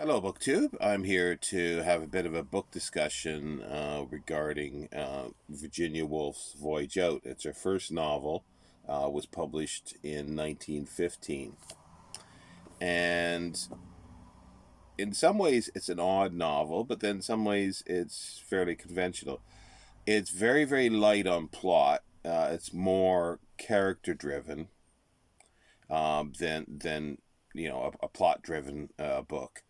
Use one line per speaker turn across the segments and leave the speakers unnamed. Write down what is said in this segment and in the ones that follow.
Hello, BookTube. I'm here to have a bit of a book discussion regarding Virginia Woolf's Voyage Out. It's her first novel, was published in 1915. And in some ways, it's an odd novel, but then in some ways, it's fairly conventional. It's very, very light on plot. It's more character driven than a plot driven book.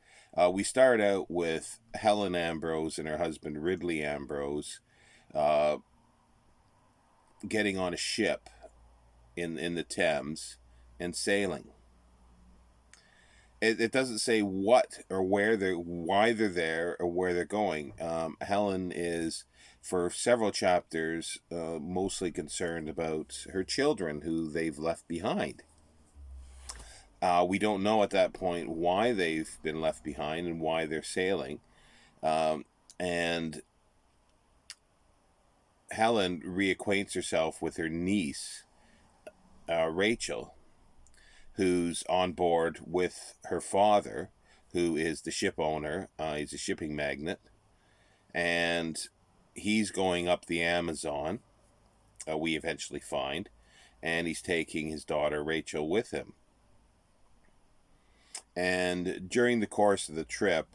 We start out with Helen Ambrose and her husband Ridley Ambrose uh, getting on a ship in the Thames and sailing. It doesn't say what or why they're there, or where they're going. Helen is, for several chapters, mostly concerned about her children who they've left behind. We don't know at that point why they've been left behind and why they're sailing. And Helen reacquaints herself with her niece, Rachel, who's on board with her father, who is the ship owner. He's a shipping magnate. And he's going up the Amazon, we eventually find, and he's taking his daughter Rachel with him. And during the course of the trip,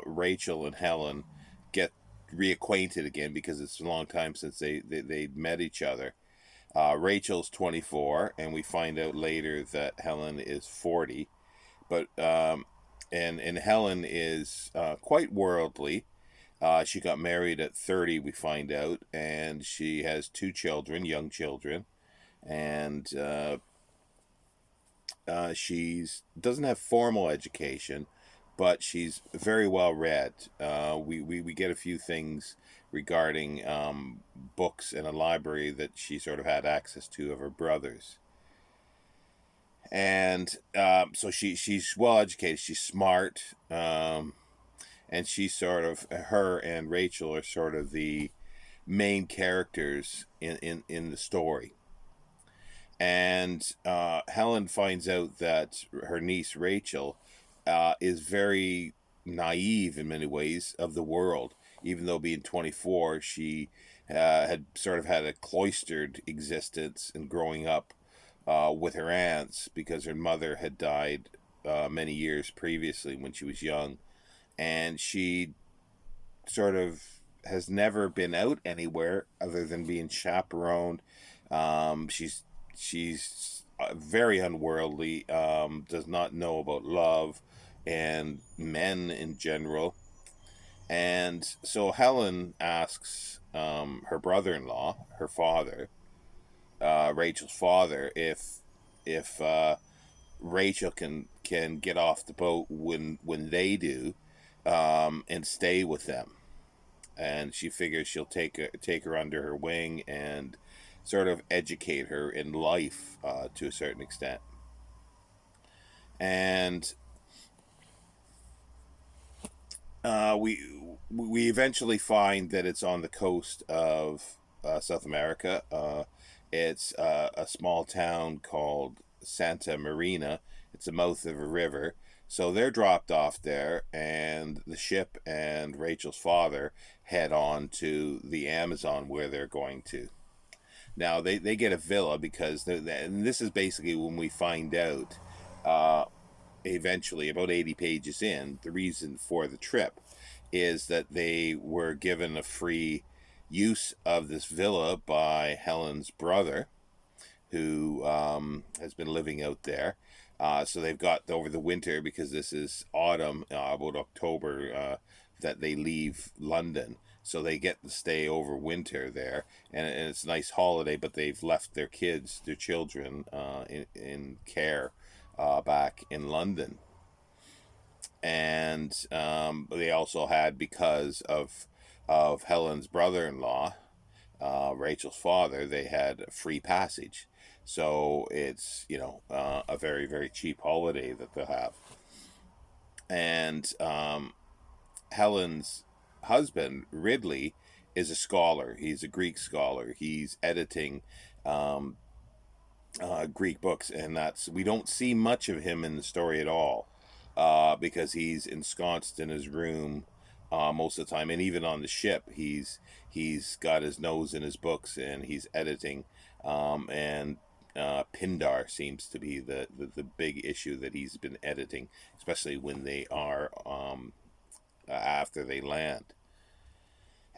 Rachel and Helen get reacquainted again because it's a long time since they met each other. Rachel's 24, and we find out later that Helen is 40. But and Helen is quite worldly. She got married at 30, we find out, and she has two children, young children, and she's doesn't have formal education, but she's very well read. We get a few things regarding books in a library that she sort of had access to of her brothers. And so she's well educated, she's smart, and she's sort of, her and Rachel are sort of the main characters in the story. And Helen finds out that her niece Rachel is very naive in many ways of the world. Even though being 24, she had sort of had a cloistered existence and growing up with her aunts because her mother had died many years previously when she was young. And she sort of has never been out anywhere other than being chaperoned. She's very unworldly, does not know about love and men in general. And so Helen asks her brother-in-law, her father, Rachel's father, if Rachel can get off the boat when they do, and stay with them. And she figures she'll take her under her wing and sort of educate her in life to a certain extent. And we eventually find that it's on the coast of South America. It's a small town called Santa Marina. It's the mouth of a river. So they're dropped off there, and the ship and Rachel's father head on to the Amazon where they're going to. Now they get a villa because and this is basically when we find out, uh, eventually about 80 pages in, the reason for the trip is that they were given a free use of this villa by Helen's brother, who has been living out there. So they've got over the winter, because this is autumn, about October, that they leave London. So they get to stay over winter there, and it's a nice holiday. But they've left their kids, their children, in care back in London. And they also had, because of Helen's brother-in-law, Rachel's father, they had free passage. So it's a very, very cheap holiday that they'll have. And Helen's husband Ridley is a scholar. He's a Greek scholar. He's editing um, Greek books, and that's we don't see much of him in the story at all. because he's ensconced in his room most of the time, and even on the ship, he's got his nose in his books and he's editing. And Pindar seems to be the big issue that he's been editing, especially when they are after they land.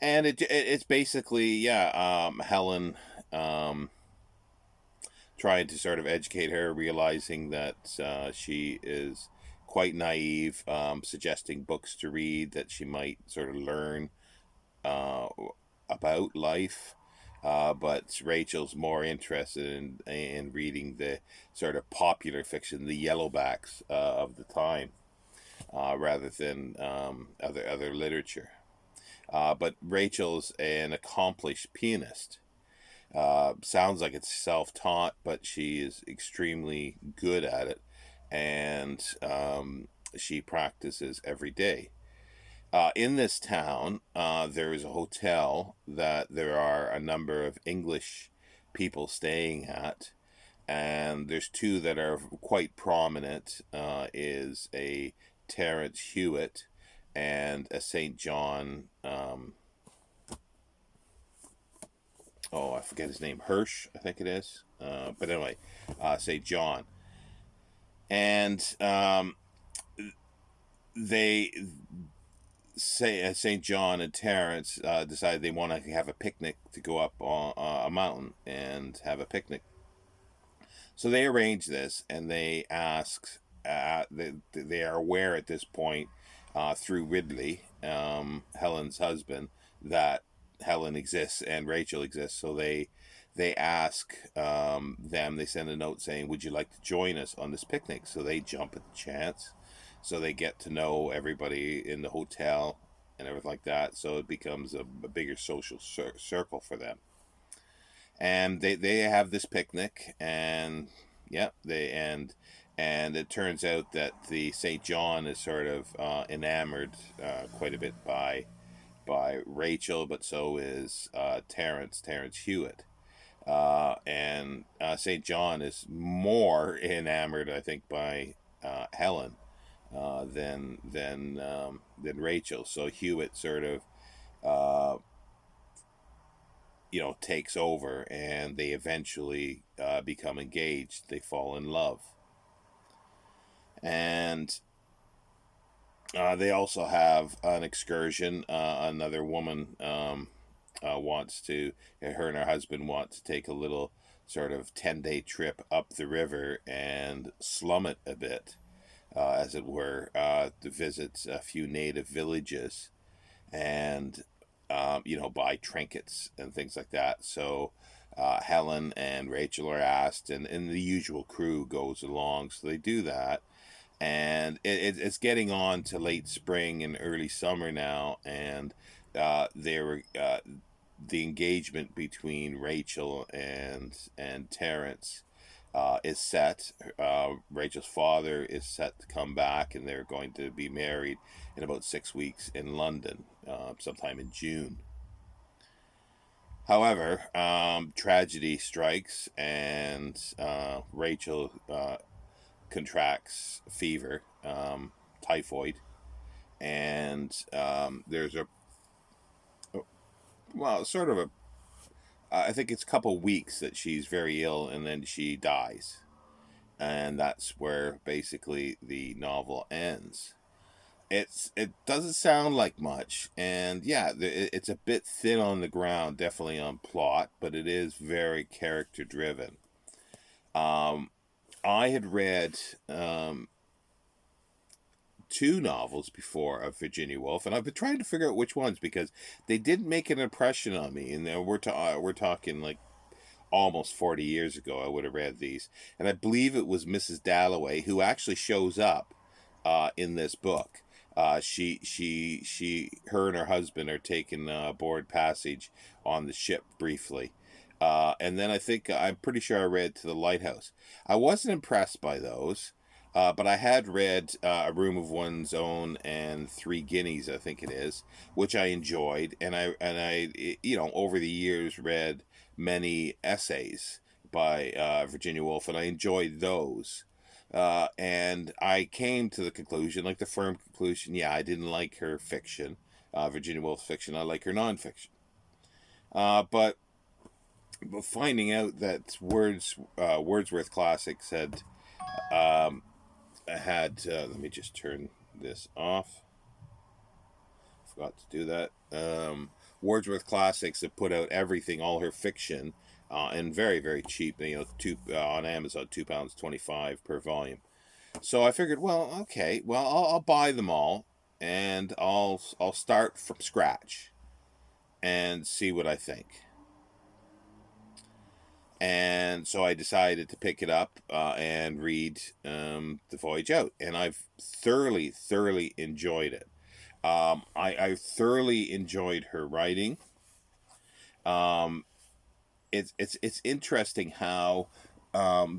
And it's basically, yeah, Helen um, trying to sort of educate her, realizing that she is quite naive, suggesting books to read that she might sort of learn uh, about life. But Rachel's more interested in reading the sort of popular fiction, the yellowbacks of the time, rather than other literature. But Rachel's an accomplished pianist. Sounds like it's self taught, but she is extremely good at it, and she practices every day. In this town, there is a hotel that there are a number of English people staying at, and there's two that are quite prominent. Is a Terence Hewitt and a St. John. Oh, I forget his name. Hirsch, I think it is. But anyway, St. John, and they say St. John and Terence decide they want to have a picnic to go up on a mountain and have a picnic. So they arrange this, and they ask. They are aware at this point, through Ridley, Helen's husband, that Helen exists and Rachel exists. So they ask them. They send a note saying, "Would you like to join us on this picnic?" So they jump at the chance. So they get to know everybody in the hotel and everything like that. So it becomes a bigger social circle for them. And they have this picnic, and yeah, and it turns out that the St. John is sort of enamored quite a bit by Rachel, but so is Terence Hewitt. And St. John is more enamored, I think, by Helen than Rachel. So Hewitt sort of uh, takes over, and they eventually become engaged. They fall in love, and they also have an excursion. Another woman wants to, her and her husband want to take a little sort of 10-day trip up the river and slum it a bit, as it were, to visit a few native villages and, buy trinkets and things like that. So Helen and Rachel are asked, and the usual crew goes along. So they do that. And it's getting on to late spring and early summer now. And they were. The engagement between Rachel and Terence is set. Rachel's father is set to come back, and they're going to be married in about 6 weeks in London, sometime in June. However, tragedy strikes, and Rachel contracts fever, typhoid, and there's a well, sort of a I think it's a couple weeks that she's very ill, and then she dies, and that's where basically the novel ends. It doesn't sound like much, and yeah, it's a bit thin on the ground, definitely on plot, but it is very character driven. Um, I had read two novels before of Virginia Woolf, and I've been trying to figure out which ones because they did make an impression on me, and we're talking like almost 40 years ago. I would have read these, and I believe it was Mrs. Dalloway who actually shows up in this book. Her and her husband are taking board passage on the ship briefly. And then I'm pretty sure I read To the Lighthouse. I wasn't impressed by those, but I had read A Room of One's Own and Three Guineas, I think it is, which I enjoyed. And I over the years read many essays by Virginia Woolf, and I enjoyed those. And I came to the conclusion, like the firm conclusion, yeah, I didn't like her fiction, Virginia Woolf's fiction. I like her nonfiction. But finding out that Wordsworth Classics had let me just turn this off. Forgot to do that. Wordsworth Classics have put out everything, all her fiction, and very very cheap. On Amazon, £2.25 per volume. So I figured, well, okay, well I'll buy them all, and I'll start from scratch, and see what I think. And so I decided to pick it up and read The Voyage Out, and I've thoroughly enjoyed it. I thoroughly enjoyed her writing. Um, it's interesting how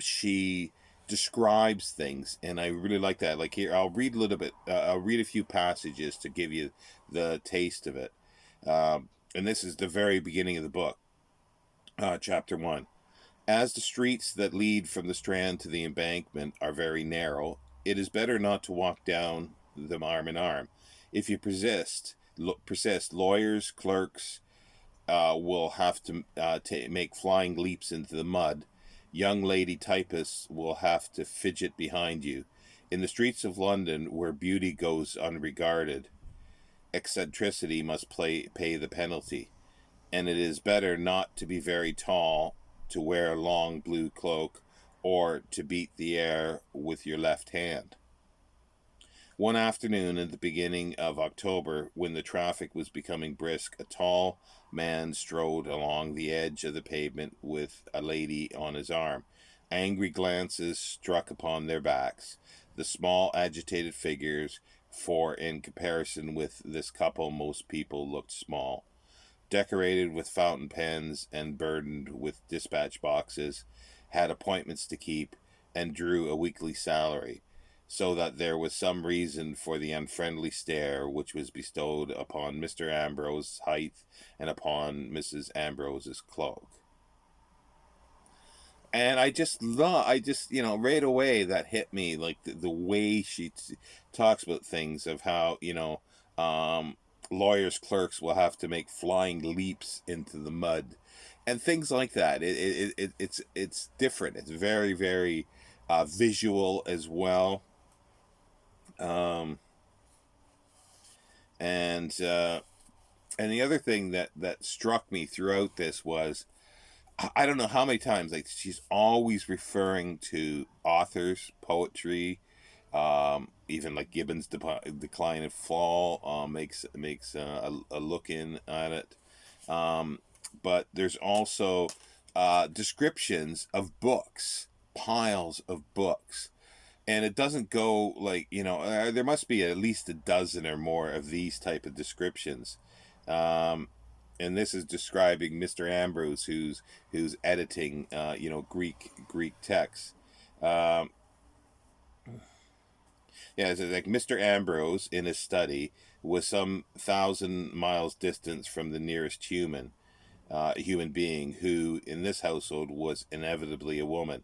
she describes things, and I really like that. Like here, I'll read a little bit. I'll read a few passages to give you the taste of it. And this is the very beginning of the book, chapter 1. As the streets that lead from the Strand to the Embankment are very narrow, it is better not to walk down them arm in arm. If you persist, lawyers, clerks will have to make flying leaps into the mud. Young lady typists will have to fidget behind you. In the streets of London, where beauty goes unregarded, eccentricity must pay the penalty, and it is better not to be very tall, to wear a long blue cloak, or to beat the air with your left hand. One afternoon at the beginning of October, when the traffic was becoming brisk, a tall man strode along the edge of the pavement with a lady on his arm. Angry glances struck upon their backs. The small, agitated figures, for in comparison with this couple, most people looked small, decorated with fountain pens and burdened with dispatch boxes, had appointments to keep, and drew a weekly salary, so that there was some reason for the unfriendly stare which was bestowed upon Mr. Ambrose's height and upon Mrs. Ambrose's cloak. And right away that hit me, like the way she talks about things, of how, lawyers, clerks will have to make flying leaps into the mud and things like that. It's different. It's very, very visual as well. Um, and and the other thing that struck me throughout this was, I don't know how many times, like, she's always referring to authors, poetry, even like Gibbon's Decline and Fall makes a look in at it. But there's also descriptions of books, piles of books, and it doesn't go like, there must be at least a dozen or more of these type of descriptions. Um, and this is describing Mr. Ambrose, who's editing, Greek texts. Um, yeah, it's like Mr. Ambrose in his study was some 1,000 miles distance from the nearest human being, who in this household was inevitably a woman.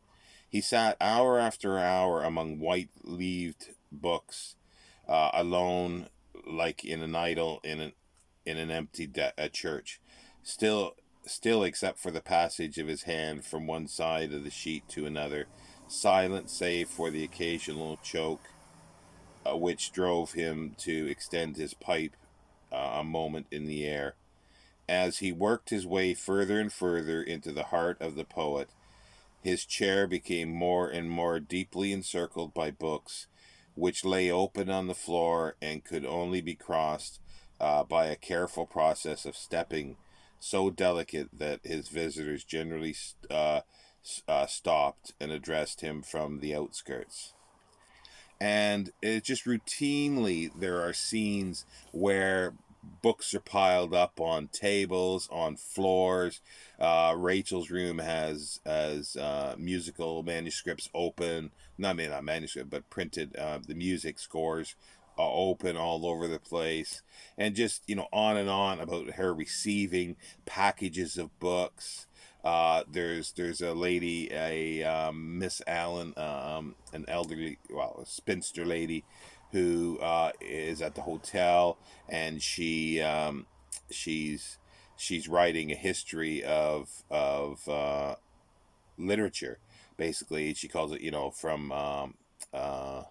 He sat hour after hour among white-leaved books, alone, like in an idol in an empty church, still, except for the passage of his hand from one side of the sheet to another, silent save for the occasional choke, which drove him to extend his pipe a moment in the air. As he worked his way further and further into the heart of the poet, his chair became more and more deeply encircled by books, which lay open on the floor and could only be crossed by a careful process of stepping, so delicate that his visitors generally stopped and addressed him from the outskirts. And it just routinely, there are scenes where books are piled up on tables, on floors. Rachel's room has musical manuscripts open. Not manuscript, but printed. The music scores open all over the place, and just on and on about her receiving packages of books. There's a lady, a Miss Allen, an elderly, well, a spinster lady, who is at the hotel, and she's she's writing a history of literature. Basically, she calls it, from uh,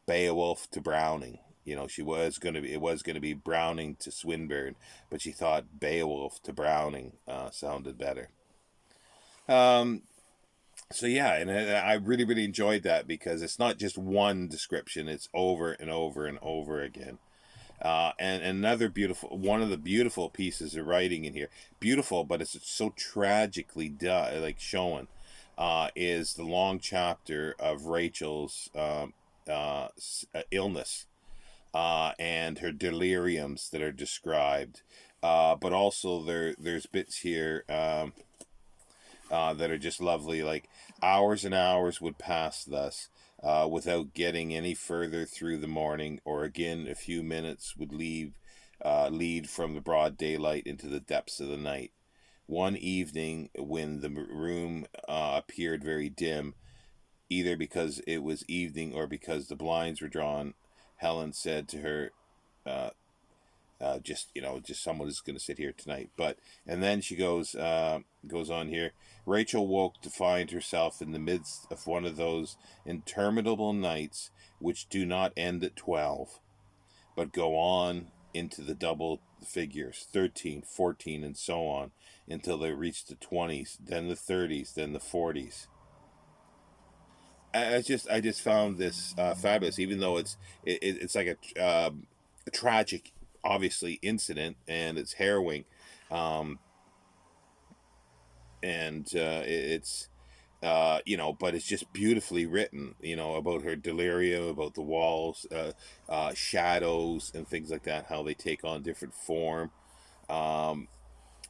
Beowulf to Browning. She was gonna be it was gonna be Browning to Swinburne, but she thought Beowulf to Browning sounded better. Um, so yeah, and I really really enjoyed that because it's not just one description; it's over and over and over again. And another beautiful one of the beautiful pieces of writing in here, beautiful, but it's so tragically like shown, is the long chapter of Rachel's illness, and her deliriums that are described. But also there's bits here, that are just lovely. Like, hours and hours would pass thus, without getting any further through the morning, or again a few minutes would lead from the broad daylight into the depths of the night. One evening, when the room appeared very dim, either because it was evening or because the blinds were drawn, Helen said to her, uh, just someone is going to sit here tonight. But and then she goes on here. Rachel woke to find herself in the midst of one of those interminable nights which do not end at 12, but go on into the double figures, 13, 14, and so on, until they reach the 20s, then the 30s, then the 40s. I just found this fabulous, even though it's like a tragic, obviously, incident, and it's harrowing, um, and it's but it's just beautifully written, about her delirium, about the walls, shadows, and things like that, how they take on different form. Um,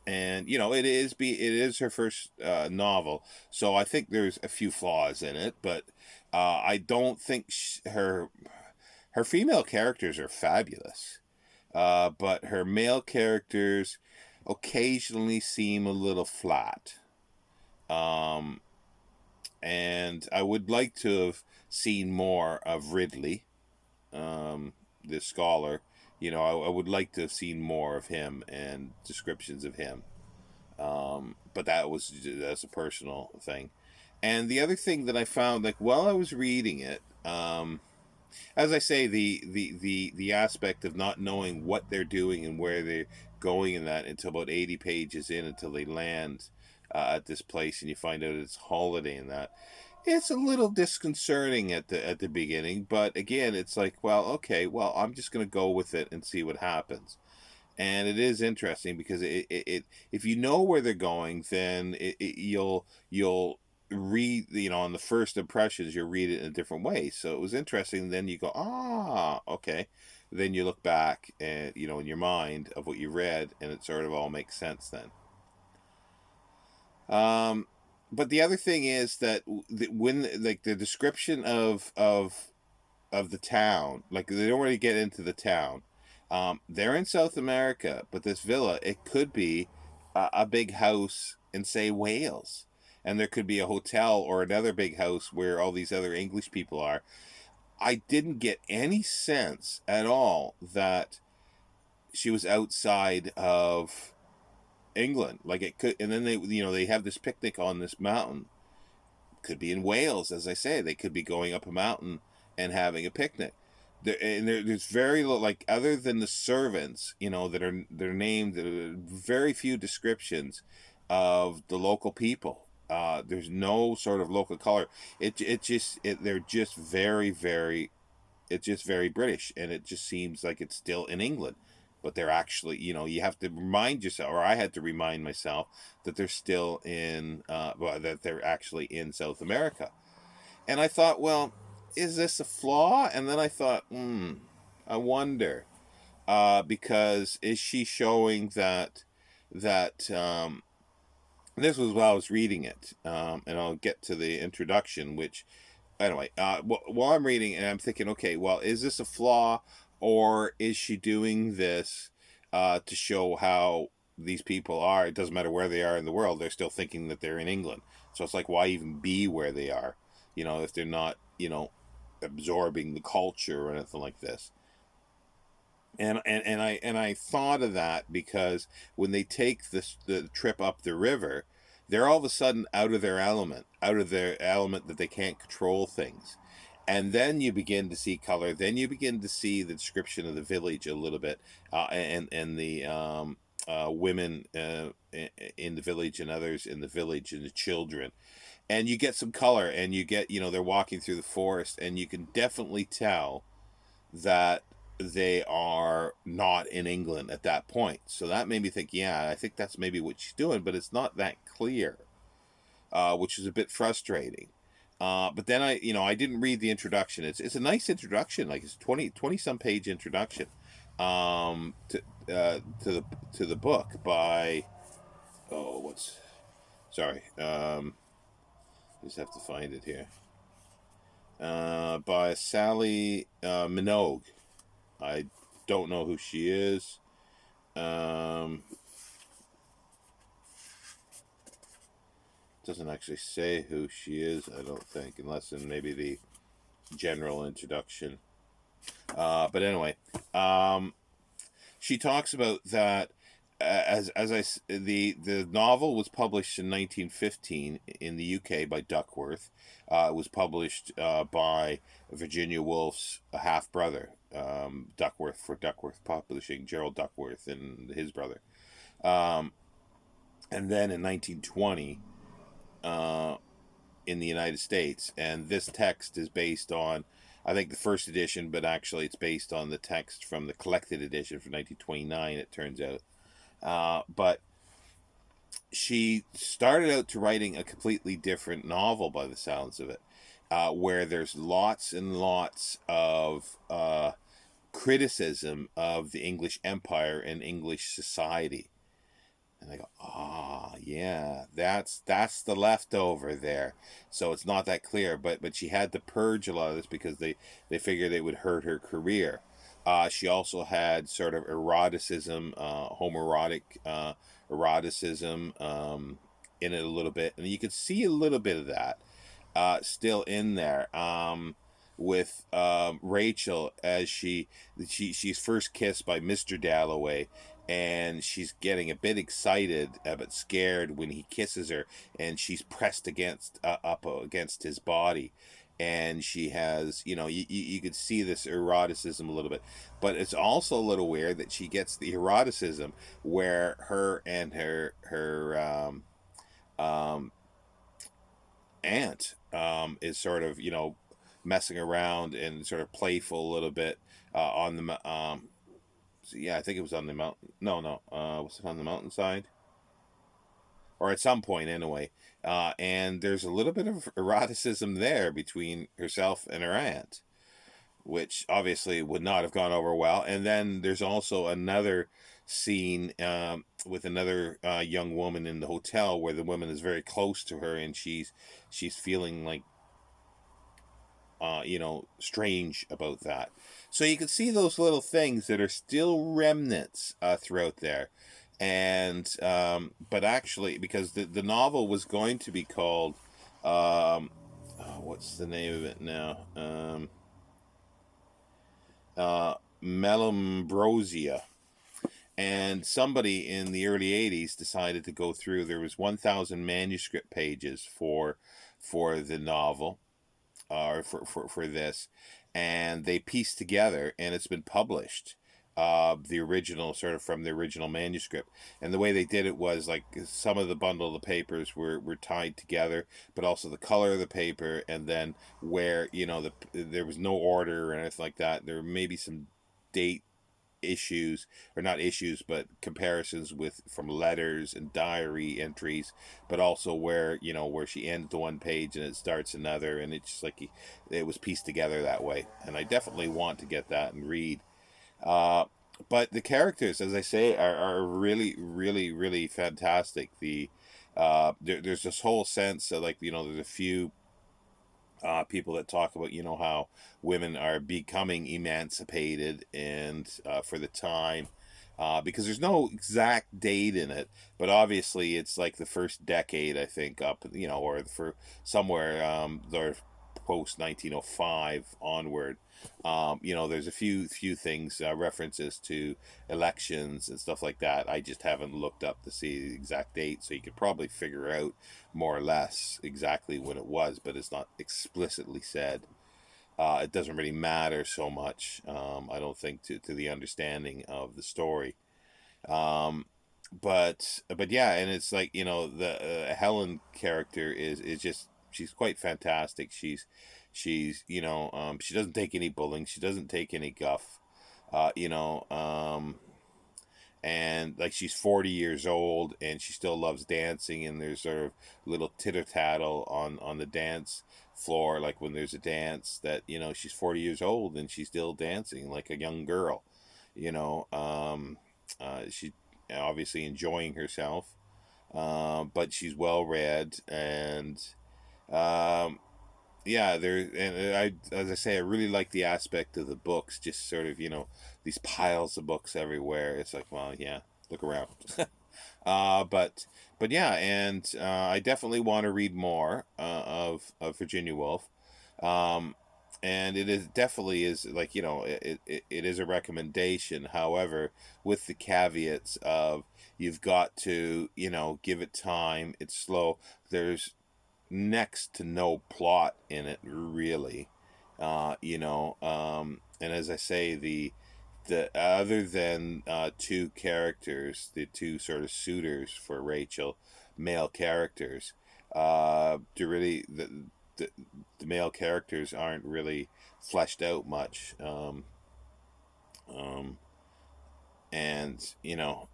and it is her first novel, so I think there's a few flaws in it, but I don't think her female characters are fabulous, but her male characters occasionally seem a little flat. Um, and I would like to have seen more of Ridley, the scholar. I would like to have seen more of him and descriptions of him. But that's a personal thing. And the other thing that I found, like, while I was reading it, as I say, the aspect of not knowing what they're doing and where they're going in that until about 80 pages in, until they land at this place, and you find out it's holiday and that. It's a little disconcerting at the beginning, but again, it's like, well, okay, well, I'm just gonna go with it and see what happens. And it is interesting because it if you know where they're going, then you'll read, on the first impressions, you'll read it in a different way. So it was interesting. Then you go, okay. Then you look back and, in your mind of what you read, and it sort of all makes sense then. Um, but the other thing is that when, like, the description of the town, like, they don't really get into the town. They're in South America, but this villa, it could be a big house in, say, Wales, and there could be a hotel or another big house where all these other English people are. I didn't get any sense at all that she was outside of England. Like, it could, and then they have this picnic on this mountain. Could be in Wales, as I say. They could be going up a mountain and having a picnic. There's very little, like, other than the servants, that are they're named. Very few descriptions of the local people. There's no sort of local color. They're just very very. It's just very British, and it just seems like it's still in England, but they're actually, you have to remind yourself, or I had to remind myself, that they're still that they're actually in South America. And I thought, well, is this a flaw? And then I thought, I wonder, because is she showing that this was while I was reading it, and I'll get to the introduction, which, anyway, while I'm reading, and I'm thinking, okay, well, is this a flaw, or is she doing this to show how these people are, it doesn't matter where they are in the world, they're still thinking that they're in England. So it's like, why even be where they are, if they're not, absorbing the culture or anything like this. And I thought of that because when they take the trip up the river, they're all of a sudden out of their element that they can't control things. And then you begin to see color. Then you begin to see the description of the village a little bit, and the women in the village and others in the village and the children, and you get some color, and you get, they're walking through the forest, and you can definitely tell that they are not in England at that point. So that made me think, yeah, I think that's maybe what she's doing, but it's not that clear, which is a bit frustrating. But then I didn't read the introduction. It's a nice introduction, like it's 20 some page introduction, to the book by, oh, sorry, just have to find it here. By Sally Minogue. I don't know who she is. Doesn't actually say who she is, I don't think, unless in maybe the general introduction. But anyway, she talks about that, the novel was published in 1915 in the UK by Duckworth. It was published by Virginia Woolf's half brother, Duckworth, for Duckworth Publishing, Gerald Duckworth and his brother. And then in 1920, in the United States, and this text is based on, I think, the first edition, but actually it's based on the text from the collected edition from 1929, it turns out. But she started out to writing a completely different novel by the sounds of it, where there's lots and lots of criticism of the English Empire and English society. And I go, yeah, that's the leftover there. So it's not that clear, but she had to purge a lot of this because they figured it would hurt her career. She also had sort of eroticism, homoerotic eroticism in it a little bit, and you could see a little bit of that still in there, with Rachel, as she's first kissed by Mr. Dalloway, and she's getting a bit excited but scared when he kisses her, and she's pressed up against his body, and she has, you could see this eroticism a little bit, but it's also a little weird that she gets the eroticism where her and her aunt is sort of, messing around and sort of playful a little bit on the so yeah, I think it was on the mountain. No, was it on the mountainside? Or at some point anyway. And there's a little bit of eroticism there between herself and her aunt, which obviously would not have gone over well. And then there's also another scene with another young woman in the hotel where the woman is very close to her, and she's feeling like, strange about that. So you can see those little things that are still remnants throughout there. And but actually, because the novel was going to be called, what's the name of it now? Melambrosia. And somebody in the early 80s decided to go through, there was 1,000 manuscript pages for the novel, or for this, and they pieced together, and it's been published, the original, sort of from the original manuscript. And the way they did it was, like, some of the bundle of the papers were tied together, but also the color of the paper, and then where, there was no order or anything like that. There may be some date issues, or not issues, but comparisons with, from letters and diary entries, but also where, where she ends the one page and it starts another, and it's just like it was pieced together that way. And I definitely want to get that and read. But the characters, as I say, are really, really, really fantastic. There's this whole sense of, like, there's a few people that talk about, how women are becoming emancipated, and for the time, because there's no exact date in it, but obviously it's like the first decade, I think, up, or for somewhere, or post 1905 onward. There's a few things, references to elections and stuff like that. I just haven't looked up to see the exact date, so you could probably figure out more or less exactly when it was, but it's not explicitly said. It doesn't really matter so much, I don't think, to the understanding of the story. Um, but yeah, and it's like, the Helen character is just, she's quite fantastic. She doesn't take any bullying. She doesn't take any guff. Uh, you know, um, and like, she's 40 years old and she still loves dancing, and there's sort of little titter tattle on the dance floor, like when there's a dance, that she's 40 years old and she's still dancing like a young girl. She obviously enjoying herself, but she's well read, and um, yeah, and as I say, I really like the aspect of the books, just sort of, these piles of books everywhere. It's like, well, yeah, look around. But yeah, and I definitely want to read more of Virginia Woolf. Um, and it is definitely is, like, it is a recommendation. However, with the caveats of, you've got to, give it time. It's slow. There's next to no plot in it, really. And as I say, the other than two characters, the two sort of suitors for Rachel, male characters, really, the the male characters aren't really fleshed out much. Um, and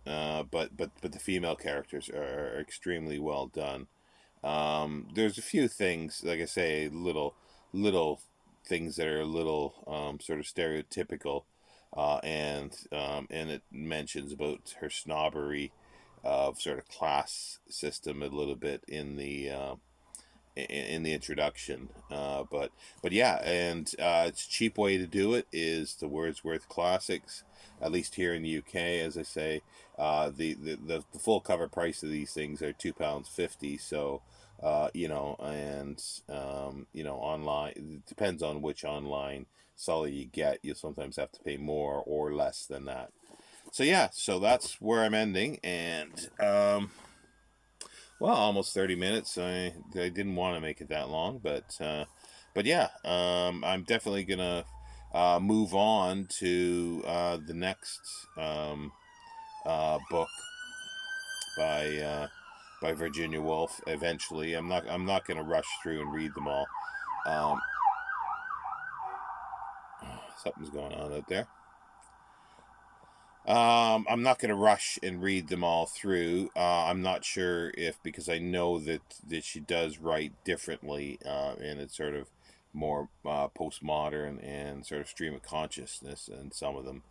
but the female characters are extremely well done. There's a few things, like I say, little things that are a little, sort of stereotypical, and it mentions about her snobbery of sort of class system a little bit in the introduction. But yeah, and it's a cheap way to do it is the Wordsworth Classics, at least here in the UK. As I say, the full cover price of these things are £2.50. So, and online, it depends on which online seller you get. You sometimes have to pay more or less than that. So yeah, so that's where I'm ending, and well, almost 30 minutes. I didn't want to make it that long, but yeah, I'm definitely gonna move on to the next book by Virginia Woolf. Eventually, I'm not gonna rush through and read them all. Um, Something's going on out there. I'm not going to rush and read them all through. I'm not sure if, because I know that she does write differently, and it's sort of more postmodern and sort of stream of consciousness in some of them.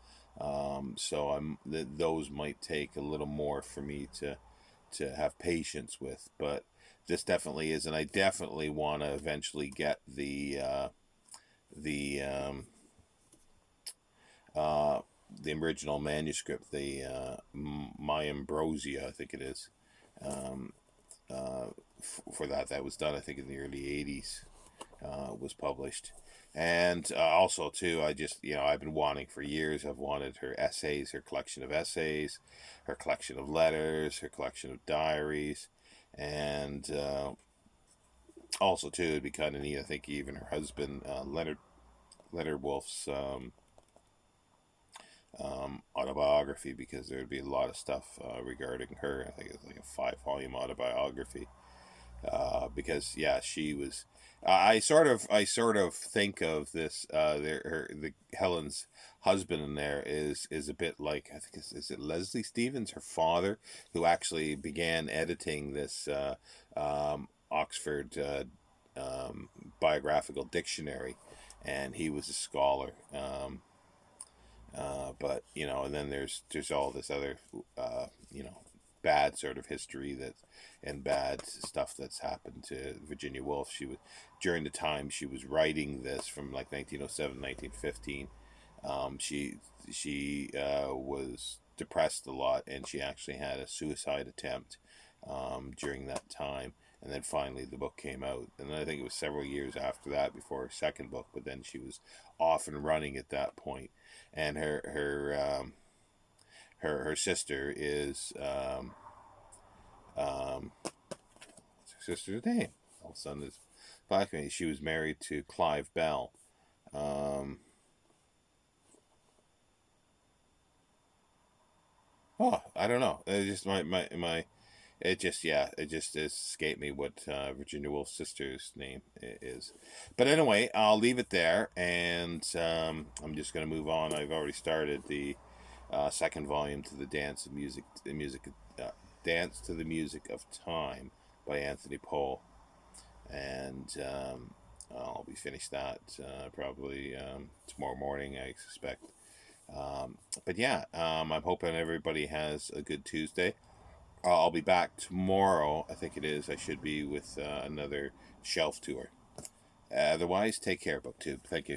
So those might take a little more for me to have patience with, but this definitely is, and I definitely want to eventually get the uh, the original manuscript, the My Ambrosia, I think it is. Um, for that was done, I think, in the early '80s. Was published, and also too, I just, I've been wanting for years. I've wanted her essays, her collection of essays, her collection of letters, her collection of diaries, and also too, it'd be kind of neat. I think even her husband, Leonard Wolf's autobiography, because there would be a lot of stuff regarding her. I think it's like a 5 volume autobiography. Because yeah, she was. I sort of think of this. The Helen's husband in there is a bit like, I think, is it Leslie Stevens, her father, who actually began editing this Oxford biographical dictionary, and he was a scholar. But and then there's all this other bad sort of history that and bad stuff that's happened to Virginia Woolf. She was, during the time she was writing this, from like 1907 1915. She was depressed a lot, and she actually had a suicide attempt during that time. And then finally the book came out, and I think it was several years after that before her second book. But then she was off and running at that point, and her sister is what's her sister's name? All of a sudden, it's black me. She was married to Clive Bell. Um, oh, I don't know. It just my it just, yeah, it just escaped me what Virginia Woolf's sister's name is. But anyway, I'll leave it there, and I'm just going to move on. I've already started the second volume to the uh, Dance to the Music of Time by Anthony Pohl, and I'll be finished that probably tomorrow morning, I suspect. But yeah, I'm hoping everybody has a good Tuesday. I'll be back tomorrow. I think it is. I should be with another shelf tour. Otherwise, take care, BookTube. Thank you.